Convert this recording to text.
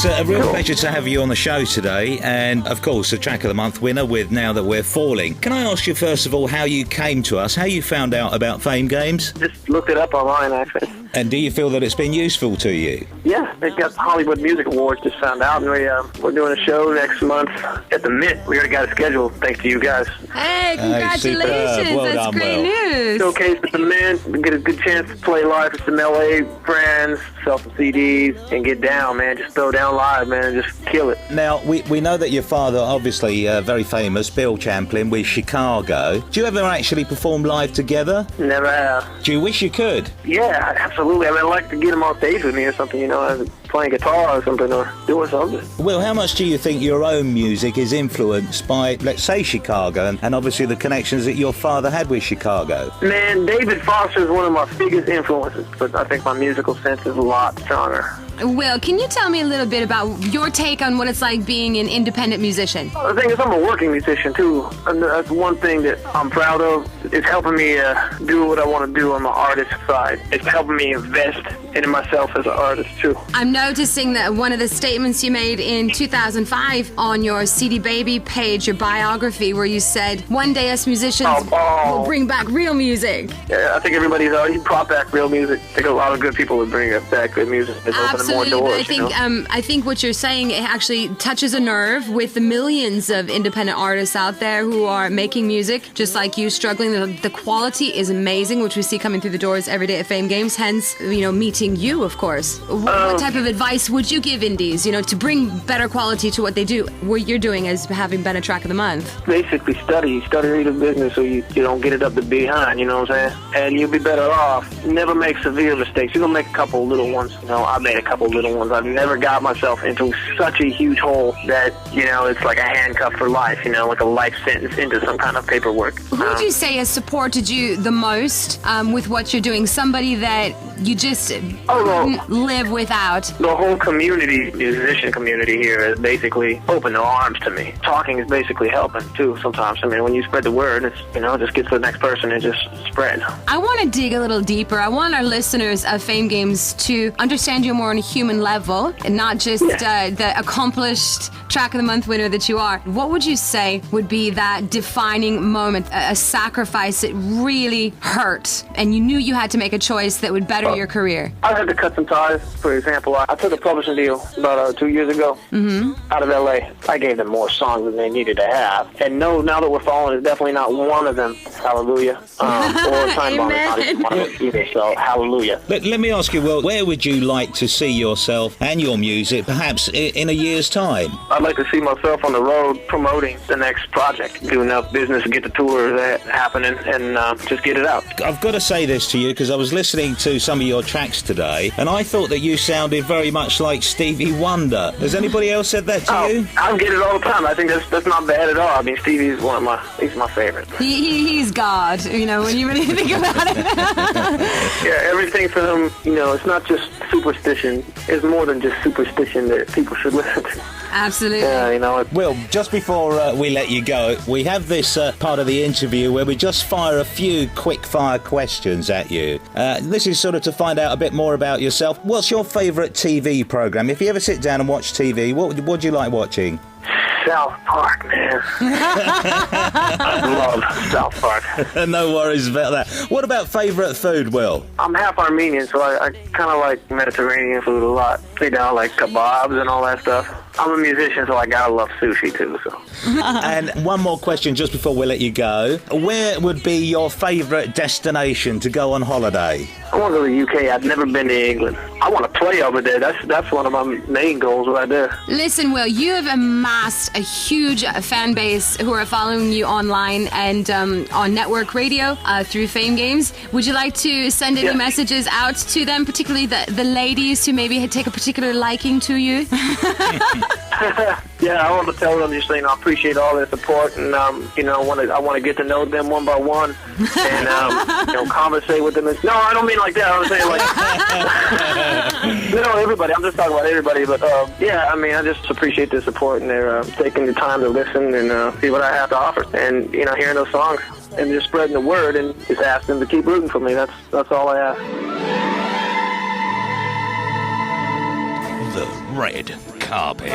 it's a real pleasure to have you on the show today, and of course a Track of the Month winner with Now That We're Falling. Can I ask you first of all how you came to us, how you found out about Fame Games? Just looked it up online, actually. And do you feel that it's been useful to you? Yeah, they've got the Hollywood Music Awards, just found out, and we're doing a show next month at the Mint. We already got it scheduled, thanks to you guys. Hey, congratulations. Well That's done, great Will. news. Showcase at the Mint, we get a good chance to play live with some LA friends, sell some CDs, and get down, man. Just throw down live, man, and just kill it. Now, we know that your father, obviously very famous, Bill Champlin, with Chicago. Do you ever actually perform live together? Never have. Do you wish you could? Yeah, absolutely. I mean, I'd like to get him on stage with me or something, playing guitar or something, or doing something. Will, how much do you think your own music is influenced by, let's say, Chicago, and obviously the connections that your father had with Chicago? Man, David Foster is one of my biggest influences, but I think my musical sense is a lot stronger. Will, can you tell me a little bit about your take on what it's like being an independent musician? The thing is, I'm a working musician, too. And that's one thing that I'm proud of. It's helping me do what I want to do on the artist side. It's helping me invest in myself as an artist, too. I'm noticing that one of the statements you made in 2005 on your CD Baby page, your biography, where you said, one day us musicians will bring back real music. Yeah, I think everybody's already brought back real music. I think a lot of good people would bring back good music. It's opening more doors, I think what you're saying, it actually touches a nerve with the millions of independent artists out there who are making music, just like you, struggling. The quality is amazing, which we see coming through the doors every day at Fame Games, hence, meeting you, of course. What type of advice would you give indies, to bring better quality to what they do, what you're doing as having been a Track of the Month? Basically, study the business so you don't get it up the behind, you know what I'm saying? And you'll be better off. Never make severe mistakes. You're going to make a couple little ones. I made a couple little ones. I've never got myself into such a huge hole that, it's like a handcuff for life, like a life sentence into some kind of paperwork. Who would you say has supported you the most with what you're doing? Somebody that you just couldn't live without? The whole community, musician community here, is basically open their arms to me. Talking is basically helping, too, sometimes. I mean, when you spread the word, it's, just gets to the next person and just spreads. I want to dig a little deeper. I want our listeners of Fame Games to understand you more on a human level, and not just the accomplished Track of the Month winner that you are. What would you say would be that defining moment, a sacrifice that really hurt, and you knew you had to make a choice that would better your career? I had to cut some ties. For example, I took a publishing deal about 2 years ago out of LA. I gave them more songs than they needed to have. And no, Now That We're Falling is definitely not one of them. Hallelujah. Or Time Bomb is not even one of them either. So, hallelujah. Let me ask you, Will, where would you like to see yourself and your music, perhaps in a year's time? I'd like to see myself on the road promoting the next project, do enough business to get the tour happening, and just get it out. I've got to say this to you, because I was listening to some of your tracks today, and I thought that you sounded very much like Stevie Wonder. Has anybody else said that to you? I get it all the time. I think that's not bad at all. I mean, Stevie's he's my favorite. He's God, when you really think about it. Yeah, everything for him, it's not just superstition. It's more than just superstition that people should listen to. Absolutely. Yeah, Will, just before we let you go, we have this part of the interview where we just fire a few quick-fire questions at you. This is sort of to find out a bit more about yourself. What's your favourite TV programme? If you ever sit down and watch TV, what do you like watching? South Park, man. I love South Park. No worries about that. What about favourite food, Will? I'm half Armenian, so I kind of like Mediterranean food a lot. I like kebabs and all that stuff. I'm a musician, so I gotta love sushi too. So. And one more question just before we let you go. Where would be your favourite destination to go on holiday? I want to go to the UK. I've never been to England. I want to play over there. That's one of my main goals right there. Listen, Will, you have amassed a huge fan base who are following you online and on network radio through Fame Games. Would you like to send any messages out to them, particularly the ladies who maybe take a particular liking to you? Yeah, I want to tell them just I appreciate all their support, and I want to get to know them one by one, and conversate with them. No, I don't mean like that. I'm saying like everybody. I'm just talking about everybody. But I just appreciate their support, and they're taking the time to listen and see what I have to offer, and hearing those songs and just spreading the word, and just ask them to keep rooting for me. That's all I ask. The Red carpet.